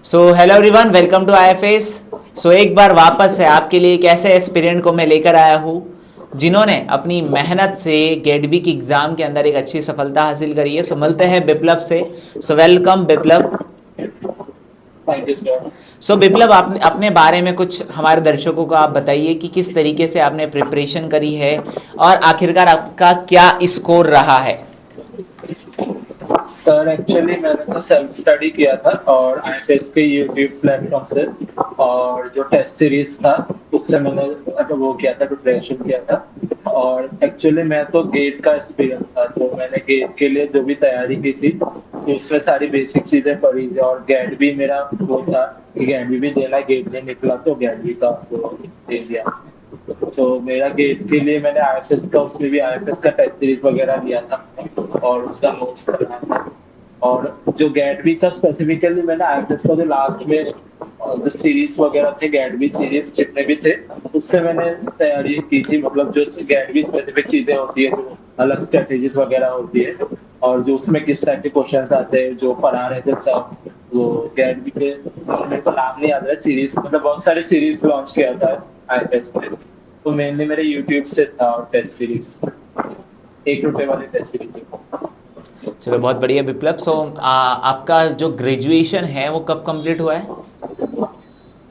So hello everyone, welcome to IFS. So एक बार वापस से आपके लिए एक ऐसे एस्पिरेंट को मैं लेकर आया हूँ जिन्होंने अपनी मेहनत से गेट बी की एग्ज़ाम के अंदर एक अच्छी सफलता हासिल करी है। सो मिलते हैं बिप्लब से। So welcome Biplab. Thank you sir. So Biplab, आपने अपने बारे में कुछ हमारे दर्शकों को आप बताइए कि किस तरीके से आपने प्रिपरेशन करी है और आखिरकार आपका क्या स्कोर रहा है। सर एक्चुअली मैंने तो सेल्फ स्टडी किया था और आईएफएस के यूट्यूब प्लेटफॉर्म से, और जो टेस्ट सीरीज था उससे मैंने वो किया था, प्रिपरेशन किया था। और एक्चुअली मैं तो गेट का एक्सपीरियंस था, तो मैंने गेट के लिए जो भी तैयारी की थी तो उसमें सारी बेसिक चीजें पढ़ी थी। और गेट भी मेरा वो था कि गेट भी देना है, गेट नहीं निकला तो गेट भी का वो दे दिया। तो मेरा गेट के लिए मैंने आईएफएस का, उसमें भी आईएफएस का टेस्ट सीरीज वगैरह लिया था और उसका नोट्स करना था। और जो गेट बी का स्पेसिफिकली मैंने आईएफएस का जो लास्ट में जो सीरीज वगैरह थे, गेट बी सीरीज जितने भी थे उससे मैंने तैयारी की थी। मतलब जो गेट बी स्पेसिफिक चीजें होती है, जो अलग स्ट्रेटेजीज वगैरह होती है और जो उसमें किस टाइप के क्वेश्चंस आते हैं जो पढ़ा रहे थे सब, वो गेट बी के मेरे को नाम नहीं याद रहा। सीरीज मतलब बहुत सारे सीरीज लॉन्च किया था आईएफएस में, तो मेनली मेरे यूट्यूब से था। और टेस्ट सीरीज 1 रुपए वाली टेस्ट सीरीज। चलो बहुत बढ़िया बिप्लब। सो आपका जो ग्रेजुएशन है वो कब कंप्लीट हुआ है?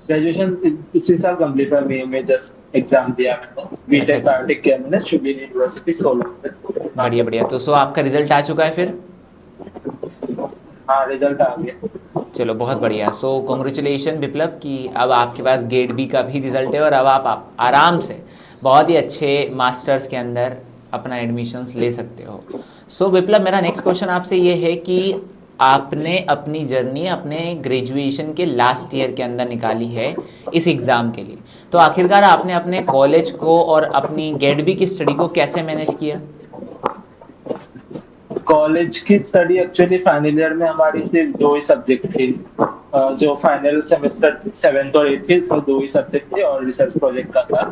ग्रेजुएशन इसी साल कंप्लीट हुआ, मई में जस्ट एग्जाम दिया मैंने। अच्छा बीटेक अच्छा, बायोटेक किया मैंने शुभिल यूनिवर्सिटी सोलन से। हाँ बढ़िया बढ़िया। तो सो आपका रिजल्ट आ चुका है फिर? हाँ, रिजल्ट आ गया। चलो बहुत बढ़िया। सो कॉन्ग्रेचुलेशन विप्लव कि अब आपके पास गेट बी का भी रिजल्ट है और अब आप आराम से बहुत ही अच्छे मास्टर्स के अंदर अपना एडमिशन्स ले सकते हो। सो विप्लव, मेरा नेक्स्ट क्वेश्चन आपसे ये है कि आपने अपनी जर्नी अपने ग्रेजुएशन के लास्ट ईयर के अंदर निकाली है इस एग्ज़ाम के लिए, तो आखिरकार आपने अपने कॉलेज को और अपनी गेट बी की स्टडी को कैसे मैनेज किया? कॉलेज की स्टडी एक्चुअली फाइनल ईयर में हमारी सिर्फ 2 ही सब्जेक्ट थी। जो फाइनल सेमेस्टर 7th और 8th थी उसमें 2 ही सब्जेक्ट थे और रिसर्च प्रोजेक्ट का था।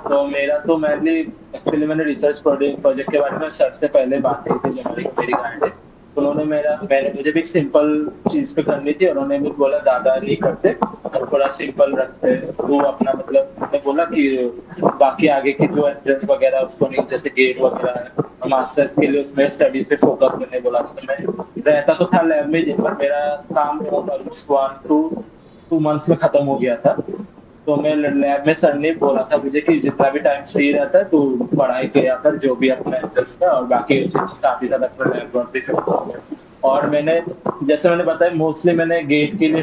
तो मेरा तो मैंने एक्चुअली मैंने रिसर्च प्रोजेक्ट के बारे में सर से पहले बात की थी, जो हमारी मेरी गाइड है। उन्होंने मैंने मुझे भी एक सिंपल चीज पे करनी थी, उन्होंने भी बोला ज्यादा नहीं करते और थोड़ा सिंपल रखते। वो अपना मतलब उन्होंने बोला कि बाकी आगे की जो एंट्रेंस वगैरह उसको नहीं, जैसे गेट वगैरह है मास्टर्स के लिए, उसमें स्टडीज पे फोकस करने बोला। तो मैं रहता तो था लैब में, जिन पर मेरा काम ऑलमोस्ट 1 to 2 मंथ्स में खत्म हो गया था। तो मैं लैब में सर ने बोला था मुझे कि जितना भी टाइम फ्री रहता है तो पढ़ाई किया कर, जो भी अपना इंटरेस्ट है, और बाकी उसी के साथ ही साथ अपना लैब वर्क भी करता हूँ। और मैंने, जैसे मैंने बताया, मोस्टली मैंने गेट के लिए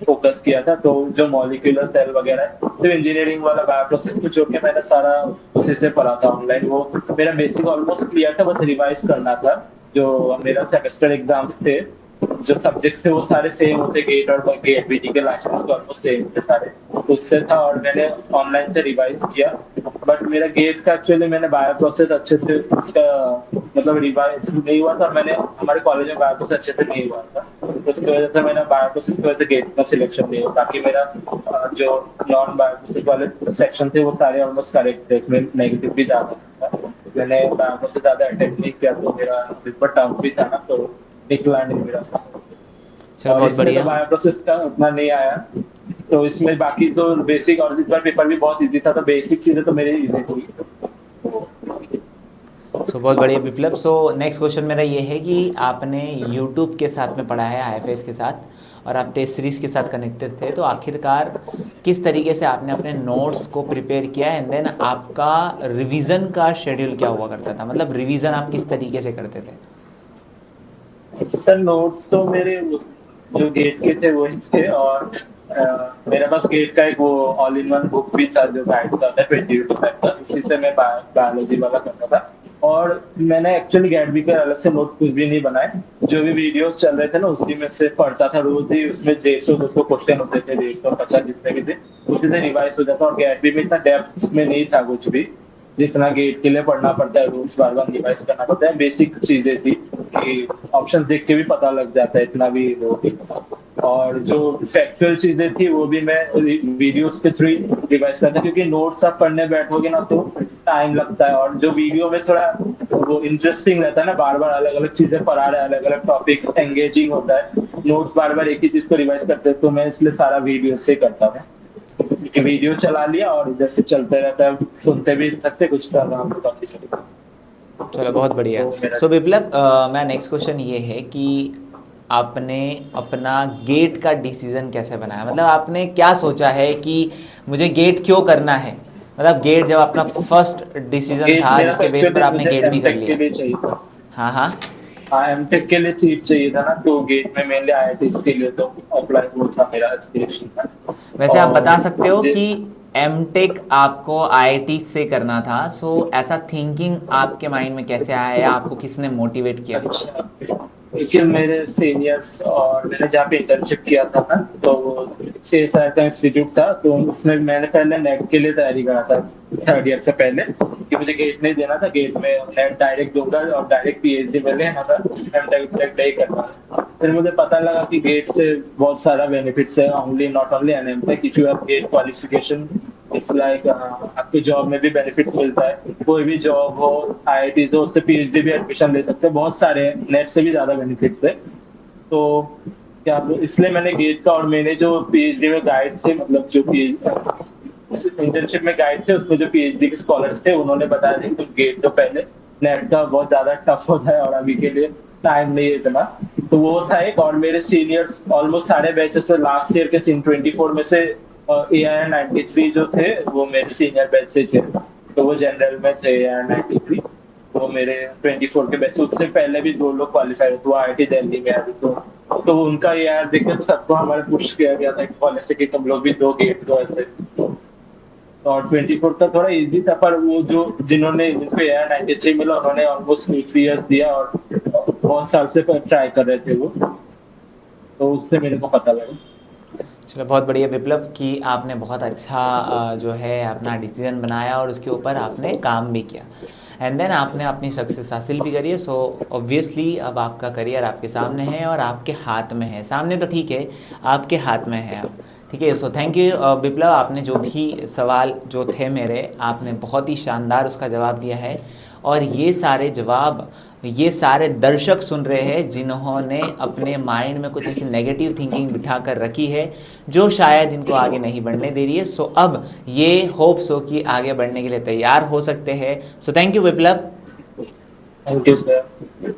फोकस किया था। तो जो मॉलिक्यूलर सेल वगैरह है, सिर्फ इंजीनियरिंग वाला बायोप्रोसेस में, जो कि मैंने सारा उसी से पढ़ा था ऑनलाइन। वो मेरा बेसिक ऑलमोस्ट क्लियर था, बस रिवाइज करना था। जो मेरा सेमेस्टर एग्जाम्स थे, जो सब्जेक्ट्स थे वो सारे सेम होते, गेट और गेट बीटी के लाइसेंस तो ऑलमोस्ट सेम थे सारे, उससे था। और मैंने ऑनलाइन से रिवाइज किया। बट मेरा गेट का एक्चुअली मैंने बायो प्रोसेस अच्छे से उसका मतलब रिवाइज नहीं हुआ था, और मैंने हमारे कॉलेज में बायो प्रोसेस अच्छे से नहीं हुआ था, तो उसकी वजह से मैंने बायो प्रोसेस की वजह से गेट का सिलेक्शन नहीं हुआ। बाकी मेरा जो नॉन बायो प्रोसेस वाले सेक्शन थे वो सारे ऑलमोस्ट करेक्ट थे, उसमें नेगेटिव भी ज्यादा था। मैंने बायो प्रोसेस ज्यादा अटेम्प्ट नहीं किया, तो मेरा पेपर टफ भी था ना, तो निकला नहीं मेरा। चलो और बहुत इसमें तो बढ़िया। बायो प्रोसेस का उतना नहीं आया। तो इसमें बाकी तो बेसिक, और इस बार पेपर भी बहुत इजी था, तो बेसिक चीजें तो मेरी इजी थी। सो बहुत बढ़िया विप्लव। सो नेक्स्ट क्वेश्चन मेरा ये है कि आपने यूट्यूब के साथ में पढ़ा है आईएफएस के साथ और आप टेस्ट सीरीज के साथ कनेक्टेड थे, तो आखिरकार किस तरीके से आपने अपने नोट्स को प्रिपेयर किया एंड देन आपका रिवीजन का शेड्यूल क्या हुआ करता था, मतलब रिवीजन आप किस तरीके से करते थे? सर नोट्स तो मेरे जो गेट के थे वही थे, और मेरे पास गेट का एक वो ऑल इन वन बुक भी था जो गाइड का था 20 का, उसी से मैं बायोलॉजी वाला करता था। और मैंने एक्चुअली गेट बी के अलग से नोट्स कुछ भी नहीं बनाए, जो भी वीडियोस चल रहे थे ना उसी में से पढ़ता था रोज ही। उसमें 150-200 क्वेश्चन होते थे, 150 जितने भी थे उसी से रिवाइज हो जाता। और गेट बी में इतना डेप्थ में नहीं था कुछ भी, जितना गेट के लिए पढ़ना पड़ता है, रूल्स बार बार रिवाइज करना पड़ता है। बेसिक चीजें थी कि ऑप्शन देख के भी पता लग जाता है, इतना भी वो भी। और जो फैक्चुअल चीजें थी वो भी मैं वीडियोस के थ्रू रिवाइज करता, क्योंकि नोट्स आप पढ़ने बैठोगे ना तो टाइम लगता है। और जो वीडियो में थोड़ा वो इंटरेस्टिंग रहता है ना, बार बार अलग अलग चीजें पढ़ा रहे हैं, अलग अलग टॉपिक, एंगेजिंग होता है। नोट्स बार बार एक ही चीज को रिवाइज करते हैं, तो मैं इसलिए सारा वीडियो से करता हूँ कि वीडियो चला लिया और इधर से चलते रहता है, सुनते भी सकते कुछ कर रहा हूँ काफी सारी। चलो बहुत बढ़िया। तो मेरा सो बिप्लब, मेरा नेक्स्ट क्वेश्चन ये है कि आपने अपना गेट का डिसीजन कैसे बनाया? मतलब आपने क्या सोचा है कि मुझे गेट क्यों करना है? मतलब गेट जब आपका फर्स्ट डिसीजन गेट था मेरा तो जिसके बेस पर एक्चुअली आपने मुझे गेट भी कर एमटेक के लिया। लिए चाहिए था। हाँ हाँ। हाँ, एमटेक के लिए सीट चाहिए था ना, तो गेट में मेनली आईआईटी के लिए तो अप्लाई वो था मेरा एस्पिरेशन था। वैसे आप बता और सकते हो मुझे कि एमटेक आपको आईआईटी से करना था, सो ऐसा थिंकिंग आपके माइंड में कैसे आया या आपको किसने मोटिवेट किया? अच्छा, देखिए मेरे सीनियर्स और मैंने जहाँ पे इंटर्नशिप किया था ना, तो वो 6 साल का इंस्टीट्यूट था, तो उसमें मैंने पहले नेट के लिए तैयारी करा था 3rd ईयर से पहले, कि मुझे गेट नहीं देना था, गेट में नेट डायरेक्ट दूंगा और डायरेक्ट पीएचडी में लेना था, एमटेक नहीं करना था। फिर मुझे पता लगा कि गेट से बहुत सारा बेनिफिट्स है, only not only an MTech, if you have GATE qualification it's like आपके जॉब में भी बेनिफिट्स मिलता है, कोई भी जॉब हो, आईआईटी हो, उससे पीएचडी भी एडमिशन ले सकते हैं, बहुत सारे नेट से भी ज्यादा बेनिफिट्स है। तो क्या इसलिए मैंने गेट का, और मैंने जो पीएचडी में गाइड थे, मतलब जो इंटर्नशिप में गाइड थे, उसमें जो पीएचडी के स्कॉलर्स थे उन्होंने बताया था कि गेट तो पहले नेट का बहुत ज्यादा टफ होता है और अभी के लिए टाइम नहीं है इतना, तो वो था एक। और मेरे सीनियर्स ऑलमोस्ट सारे बैचेस से लास्ट ईयर के सीन 24 में से एआई 93 जो थे वो मेरे सीनियर बैच से थे, तो वो जनरल में थे एआई 93, वो मेरे 24 के बैच, उससे पहले भी 2 लोग क्वालिफाई हुए, वो आईआईटी दिल्ली में अभी तो उनका यार देख के तो सबको हमारे पुश किया गया था कॉलेज से कि तुम लोग भी 2 गेट दो ऐसे। और 24 का थोड़ा इजी था, पर वो जो जिन्होंने जिनको एआई 93 मिला उन्होंने ऑलमोस्ट 3 ईयर दिया और बहुत साल से ट्राई कर रहे थे वो, तो उससे मेरे को पता लगा। चलो बहुत बढ़िया विप्लव कि आपने बहुत अच्छा जो है अपना डिसीजन बनाया और उसके ऊपर आपने काम भी किया, एंड देन आपने अपनी सक्सेस हासिल भी करी है। सो ऑब्वियसली अब आपका करियर आपके सामने है और आपके हाथ में है, सामने तो ठीक है, आपके हाथ में है अब, ठीक है। सो थैंक यू विप्लव, आपने जो भी सवाल जो थे मेरे, आपने बहुत ही शानदार उसका जवाब दिया है, और ये सारे जवाब ये सारे दर्शक सुन रहे हैं जिन्होंने अपने माइंड में कुछ ऐसी नेगेटिव थिंकिंग बिठा कर रखी है जो शायद इनको आगे नहीं बढ़ने दे रही है। सो अब ये होप्स हो कि आगे बढ़ने के लिए तैयार हो सकते हैं। So thank you Viplav. Thank you sir.